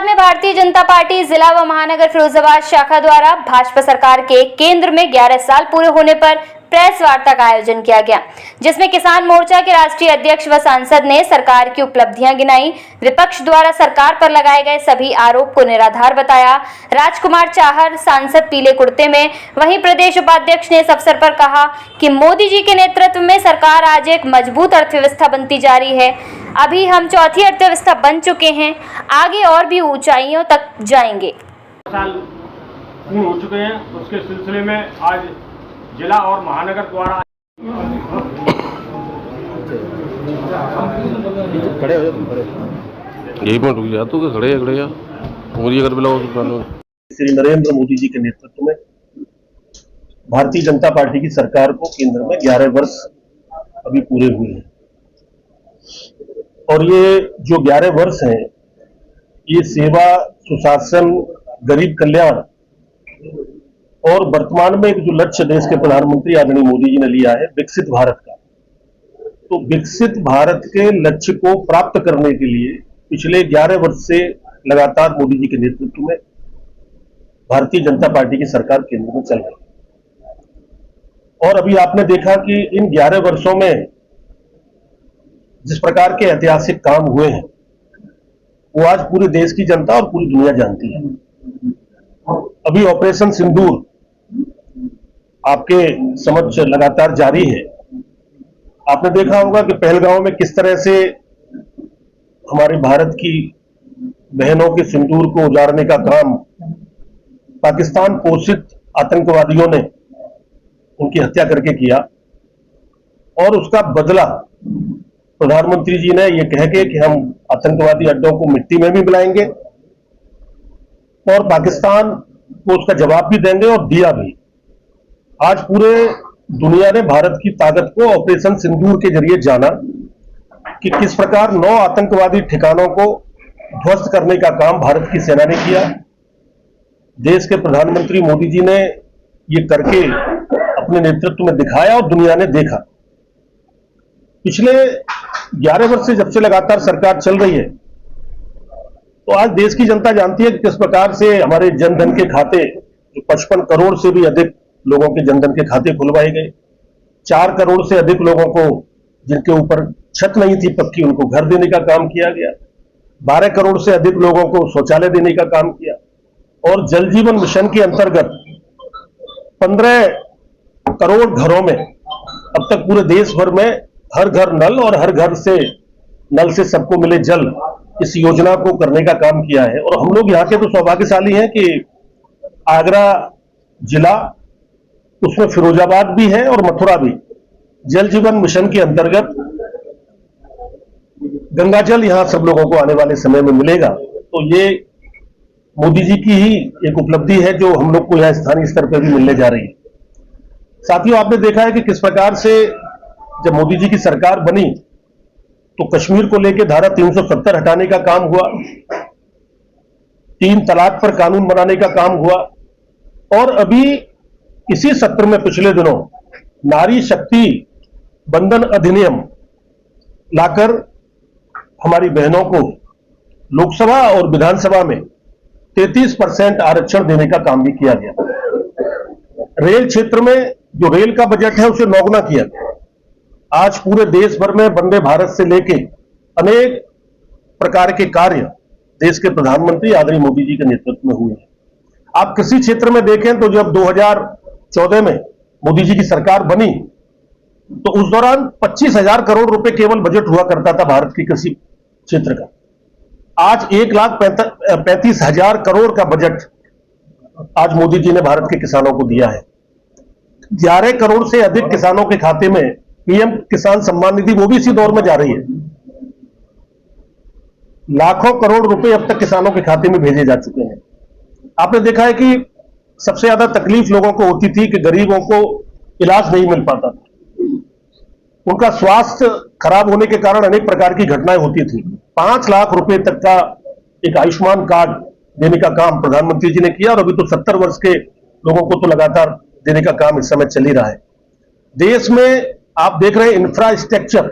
फरीदाबाद में भारतीय जनता पार्टी जिला व महानगर फिरोजाबाद शाखा द्वारा भाजपा सरकार के केंद्र में 11 साल पूरे होने पर प्रेस वार्ता का आयोजन किया गया, जिसमें किसान मोर्चा के राष्ट्रीय अध्यक्ष व सांसद ने सरकार की उपलब्धियां गिनाई। विपक्ष द्वारा सरकार पर लगाए गए सभी आरोप को निराधार बताया। राजकुमार चाहर सांसद पीले कुर्ते में, वहीं प्रदेश उपाध्यक्ष ने इस अवसर पर कहा कि मोदी जी के नेतृत्व में सरकार आज एक मजबूत अर्थव्यवस्था बनती जा रही है। अभी हम चौथी अर्थव्यवस्था बन चुके हैं, आगे और भी ऊंचाइयों तक जाएंगे। साल पूर्ण हो चुके हैं, उसके सिलसिले में आज जिला और महानगर द्वारा खड़े हो जाओ, यही पर रुक जा तू, खड़े जा मोदी अगर बुलाओ। श्री नरेंद्र मोदी जी के नेतृत्व में भारतीय जनता पार्टी की सरकार को केंद्र में 11 वर्ष अभी पूरे हुए हैं और ये जो 11 वर्ष हैं ये सेवा, सुशासन, गरीब कल्याण और वर्तमान में एक जो लक्ष्य देश के प्रधानमंत्री आदरणीय मोदी जी ने लिया है विकसित भारत का, तो विकसित भारत के लक्ष्य को प्राप्त करने के लिए पिछले 11 वर्ष से लगातार मोदी जी के नेतृत्व में भारतीय जनता पार्टी की सरकार केंद्र में चल रही है। और अभी आपने देखा कि इन 11 वर्षों में जिस प्रकार के ऐतिहासिक काम हुए हैं वो आज पूरे देश की जनता और पूरी दुनिया जानती है। अभी ऑपरेशन सिंदूर आपके समक्ष लगातार जारी है। आपने देखा होगा कि पहलगांव में किस तरह से हमारे भारत की बहनों के सिंदूर को उजाड़ने का काम पाकिस्तान पोषित आतंकवादियों ने उनकी हत्या करके किया और उसका बदला प्रधानमंत्री जी ने यह कह के कि हम आतंकवादी अड्डों को मिट्टी में भी मिलाएंगे और पाकिस्तान को उसका जवाब भी देंगे और दिया भी। आज पूरे दुनिया ने भारत की ताकत को ऑपरेशन सिंदूर के जरिए जाना कि किस प्रकार 9 आतंकवादी ठिकानों को ध्वस्त करने का काम भारत की सेना ने किया। देश के प्रधानमंत्री मोदी जी ने ये करके अपने नेतृत्व में दिखाया और दुनिया ने देखा। पिछले 11 वर्ष से जब से लगातार सरकार चल रही है तो आज देश की जनता जानती है कि किस प्रकार से हमारे जनधन के खाते, जो 55 करोड़ से भी अधिक लोगों के जनधन के खाते खुलवाए गए, 4 करोड़ से अधिक लोगों को जिनके ऊपर छत नहीं थी पक्की उनको घर देने का काम किया गया, 12 करोड़ से अधिक लोगों को शौचालय देने का काम किया और जल जीवन मिशन के अंतर्गत 15 करोड़ घरों में अब तक पूरे देश भर में हर घर नल और हर घर से नल से सबको मिले जल, इस योजना को करने का काम किया है। और हम लोग यहाँ के तो सौभाग्यशाली हैं कि आगरा जिला, उसमें फिरोजाबाद भी है और मथुरा भी, जल जीवन मिशन के अंतर्गत गंगा जल यहां सब लोगों को आने वाले समय में मिलेगा। तो ये मोदी जी की ही एक उपलब्धि है जो हम लोग को यहां स्थानीय स्तर पर भी मिलने जा रही है। साथियों, आपने देखा है कि किस प्रकार से जब मोदी जी की सरकार बनी तो कश्मीर को लेकर धारा 370 हटाने का काम हुआ, 3 तलाक पर कानून बनाने का काम हुआ और अभी इसी सत्र में पिछले दिनों नारी शक्ति बंधन अधिनियम लाकर हमारी बहनों को लोकसभा और विधानसभा में 33% आरक्षण देने का काम भी किया गया। रेल क्षेत्र में जो रेल का बजट है उसे नौगुना किया गया। आज पूरे देश भर में वंदे भारत से लेके अनेक प्रकार के कार्य देश के प्रधानमंत्री आदरणीय मोदी जी के नेतृत्व में हुए हैं। आप किसी क्षेत्र में देखें तो जब 2014 में मोदी जी की सरकार बनी तो उस दौरान 25,000 करोड़ रुपए केवल बजट हुआ करता था भारत की कृषि क्षेत्र का। आज 1,35,000 करोड़ का बजट आज मोदी जी ने भारत के किसानों को दिया है। 11 करोड़ से अधिक किसानों के खाते में पीएम किसान सम्मान निधि, वो भी इसी दौर में जा रही है। लाखों करोड़ रुपए अब तक किसानों के खाते में भेजे जा चुके हैं। आपने देखा है कि सबसे ज्यादा तकलीफ लोगों को होती थी कि गरीबों को इलाज नहीं मिल पाता था, उनका स्वास्थ्य खराब होने के कारण अनेक प्रकार की घटनाएं होती थी। 5 लाख रुपए तक का एक आयुष्मान कार्ड देने का काम प्रधानमंत्री जी ने किया और अभी तो 70 वर्ष के लोगों को तो लगातार देने का काम इस समय चल ही रहा है। देश में आप देख रहे हैं इंफ्रास्ट्रक्चर,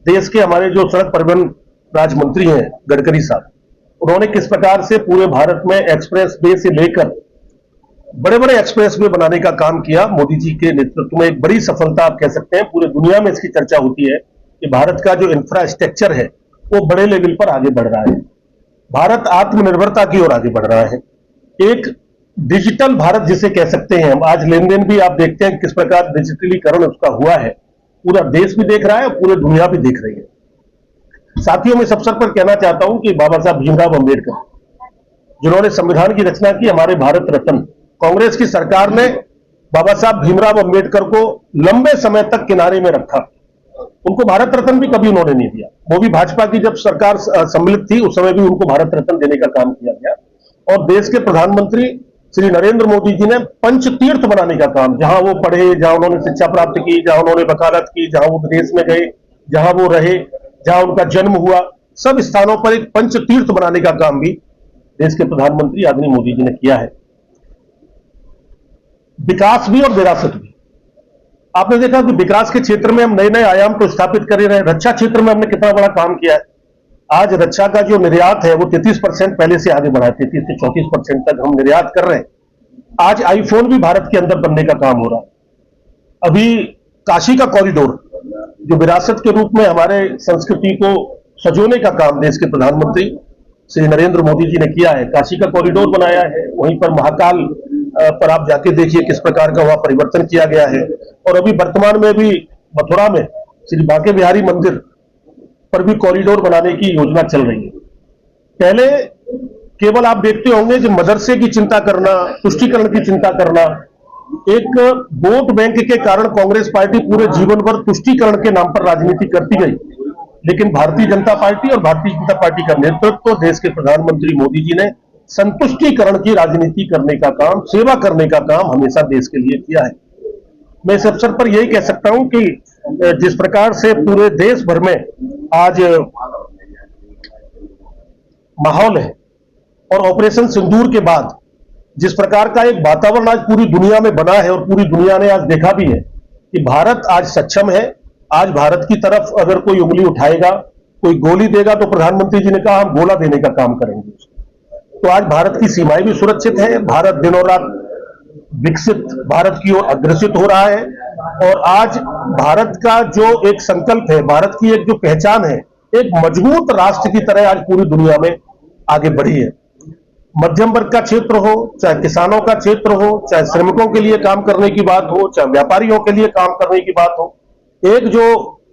देश के हमारे जो सड़क परिवहन राज्य मंत्री हैं गडकरी साहब, उन्होंने किस प्रकार से पूरे भारत में एक्सप्रेस वे से लेकर बड़े बड़े एक्सप्रेस वे बनाने का काम किया। मोदी जी के नेतृत्व में एक बड़ी सफलता आप कह सकते हैं। पूरे दुनिया में इसकी चर्चा होती है कि भारत का जो इंफ्रास्ट्रक्चर है वो बड़े लेवल पर आगे बढ़ रहा है। भारत आत्मनिर्भरता की ओर आगे बढ़ रहा है। एक डिजिटल भारत जिसे कह सकते हैं हम। आज लेन देन भी आप देखते हैं किस प्रकार डिजिटलीकरण उसका हुआ है। पूरा देश भी देख रहा है और पूरी दुनिया भी देख रही है। साथियों, मैं इस अवसर पर कहना चाहता हूं कि बाबा साहब भीमराव अंबेडकर जिन्होंने संविधान की रचना की, हमारे भारत रत्न, कांग्रेस की सरकार ने बाबा साहब भीमराव अंबेडकर को लंबे समय तक किनारे में रखा। उनको भारत रत्न भी कभी उन्होंने नहीं दिया। वो भी भाजपा की जब सरकार सम्मिलित थी उस समय भी उनको भारत रत्न देने का काम किया गया। और देश के प्रधानमंत्री श्री नरेंद्र मोदी जी ने पंच तीर्थ बनाने का काम, जहां वो पढ़े, जहां उन्होंने शिक्षा प्राप्त की, जहां उन्होंने वकालत की, जहां वो विदेश में गए, जहां वो रहे, जहां उनका जन्म हुआ, सब स्थानों पर एक पंच तीर्थ बनाने का काम भी देश के प्रधानमंत्री आदरणीय मोदी जी ने किया है। विकास भी और विरासत भी। आपने देखा कि विकास के क्षेत्र में हम नए नए आयाम को स्थापित कर रहे हैं। रक्षा क्षेत्र में हमने कितना बड़ा काम किया है। आज रक्षा का जो निर्यात है वो 33% पहले से आगे बढ़ा है। 33 से 34% तक हम निर्यात कर रहे हैं। आज आईफोन भी भारत के अंदर बनने का काम हो रहा है। अभी काशी का कॉरिडोर जो विरासत के रूप में हमारे संस्कृति को सजोने का काम देश के प्रधानमंत्री श्री नरेंद्र मोदी जी ने किया है। काशी का कॉरिडोर बनाया है। वहीं पर महाकाल पर आप जाके देखिए किस प्रकार का वहां परिवर्तन किया गया है। और अभी वर्तमान में भी मथुरा में श्री बांके बिहारी मंदिर पर भी कॉरिडोर बनाने की योजना चल रही है। पहले केवल आप देखते होंगे कि मदरसे की चिंता करना, तुष्टीकरण की चिंता करना, एक वोट बैंक के कारण कांग्रेस पार्टी पूरे जीवन भर तुष्टीकरण के नाम पर राजनीति करती गई। लेकिन भारतीय जनता पार्टी और भारतीय जनता पार्टी का नेतृत्व देश के प्रधानमंत्री मोदी जी ने संतुष्टीकरण की राजनीति करने का काम, सेवा करने का काम हमेशा देश के लिए किया है। मैं इस अवसर पर यही कह सकता हूं कि जिस प्रकार से पूरे देश भर में आज माहौल है और ऑपरेशन सिंदूर के बाद जिस प्रकार का एक वातावरण आज पूरी दुनिया में बना है और पूरी दुनिया ने आज देखा भी है कि भारत आज सक्षम है। आज भारत की तरफ अगर कोई उंगली उठाएगा, कोई गोली देगा, तो प्रधानमंत्री जी ने कहा हम गोला देने का काम करेंगे। तो आज भारत की सीमाएं भी सुरक्षित है। भारत दिनों रात विकसित भारत की ओर अग्रसित हो रहा है। और आज भारत का जो एक संकल्प है, भारत की एक जो पहचान है, एक मजबूत राष्ट्र की तरह आज पूरी दुनिया में आगे बढ़ी है। मध्यम वर्ग का क्षेत्र हो, चाहे किसानों का क्षेत्र हो, चाहे श्रमिकों के लिए काम करने की बात हो, चाहे व्यापारियों के लिए काम करने की बात हो, एक जो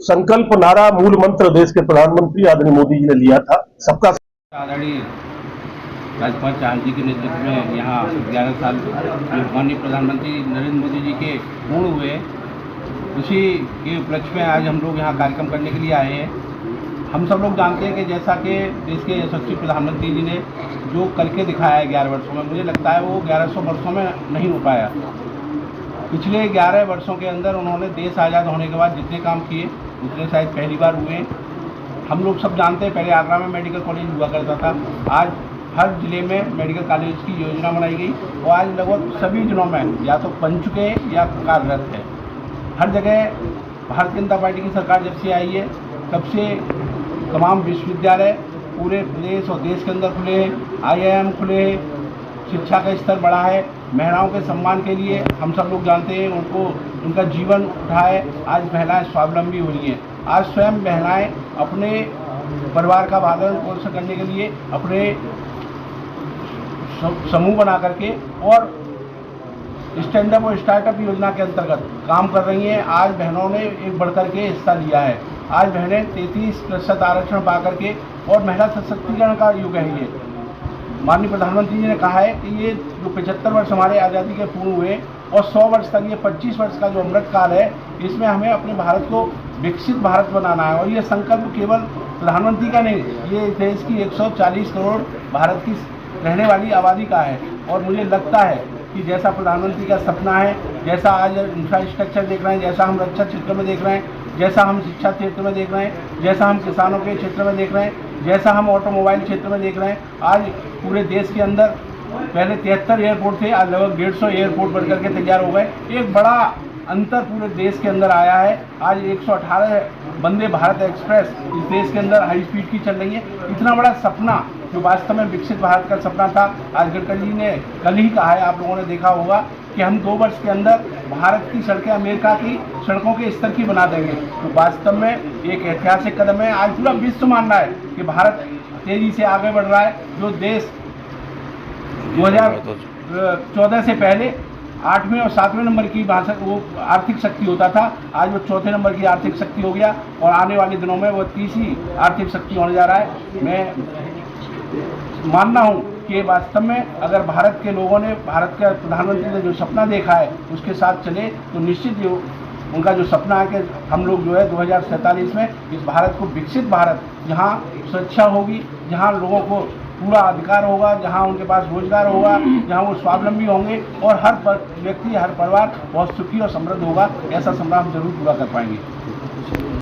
संकल्प नारा, मूल मंत्र देश के प्रधानमंत्री आदरणीय मोदी जी ने लिया था, सबका आदरणीय राज्यपाल चाहल जी के नेतृत्व में यहाँ 11 साल माननीय प्रधानमंत्री नरेंद्र मोदी जी के पूर्ण हुए, उसी के उपलक्ष्य में आज हम लोग यहाँ कार्यक्रम करने के लिए आए हैं। हम सब लोग जानते हैं कि जैसा कि देश के यशस्वी प्रधानमंत्री जी ने जो करके दिखाया है 11 वर्षों में, मुझे लगता है वो 1100 वर्षों में नहीं हो पाया। पिछले 11 वर्षों के अंदर उन्होंने देश आज़ाद होने के बाद जितने काम किए उतने शायद पहली बार हुए। हम लोग सब जानते हैं पहले आगरा में मेडिकल कॉलेज हुआ करता था, आज हर जिले में मेडिकल कॉलेज की योजना बनाई गई और आज लगभग सभी जिलों में या तो बन चुके या कार्यरत है। हर जगह भारतीय जनता पार्टी की सरकार जब से आई है तब से तमाम विश्वविद्यालय पूरे प्रदेश और देश के अंदर खुले हैं, IIM खुले हैं, शिक्षा का स्तर बढ़ा है। महिलाओं के सम्मान के लिए हम सब लोग जानते हैं उनको उनका जीवन उठा है। आज महिलाएं स्वावलंबी हो रही हैं। आज स्वयं महिलाएं अपने परिवार का पालन पोषण करने के लिए अपने समूह बना करके और स्टैंड अप और स्टार्टअप योजना के अंतर्गत काम कर रही हैं। आज बहनों ने एक बढ़कर के हिस्सा लिया है। आज बहनें 33% आरक्षण पा करके और महिला सशक्तिकरण का युग है ये। माननीय प्रधानमंत्री जी ने कहा है कि ये जो 75 वर्ष हमारे आज़ादी के पूर्ण हुए और 100 वर्ष तक ये 25 वर्ष का जो अमृत काल है, इसमें हमें अपने भारत को विकसित भारत बनाना है। और ये संकल्प केवल प्रधानमंत्री का नहीं, ये देश की 140 करोड़ भारत की रहने वाली आबादी का है। और मुझे लगता है कि जैसा प्रधानमंत्री का सपना है, जैसा आज इंफ्रास्ट्रक्चर देख रहे हैं, जैसा हम रक्षा क्षेत्र में देख रहे हैं, जैसा हम शिक्षा क्षेत्र में देख रहे हैं, जैसा हम किसानों के क्षेत्र में देख रहे हैं, जैसा हम ऑटोमोबाइल क्षेत्र में देख रहे हैं, आज पूरे देश के अंदर पहले 73 एयरपोर्ट थे, आज लगभग 150 एयरपोर्ट बनकर के तैयार हो गए। एक बड़ा अंतर पूरे देश के अंदर आया है। आज 118 वंदे भारत एक्सप्रेस इस देश के अंदर हाई स्पीड की चल रही है। इतना बड़ा सपना जो वास्तव में विकसित भारत का सपना था। आज गडकरी जी ने कल ही कहा है, आप लोगों ने देखा होगा कि हम 2 वर्ष के अंदर भारत की सड़कें अमेरिका की सड़कों के स्तर की बना देंगे। तो वास्तव में एक ऐतिहासिक कदम है। आज पूरा विश्व मान रहा है कि भारत तेजी से आगे बढ़ रहा है। जो देश 2014 से पहले 8वें और 7वें नंबर की भाषा वो आर्थिक शक्ति होता था, आज वो 4थे नंबर की आर्थिक शक्ति हो गया और आने वाले दिनों में वो 30वीं आर्थिक शक्ति होने जा रहा है। मैं मानना हूँ कि वास्तव में अगर भारत के लोगों ने, भारत के प्रधानमंत्री ने जो सपना देखा है उसके साथ चले तो निश्चित ही उनका जो सपना है कि हम लोग जो है 2047 में इस भारत को विकसित भारत, जहाँ सुरक्षा होगी, जहाँ लोगों को पूरा अधिकार होगा, जहाँ उनके पास रोजगार होगा, जहाँ वो स्वावलंबी होंगे और हर व्यक्ति, हर परिवार बहुत सुखी और समृद्ध होगा, ऐसा सपना हम जरूर पूरा कर पाएंगे।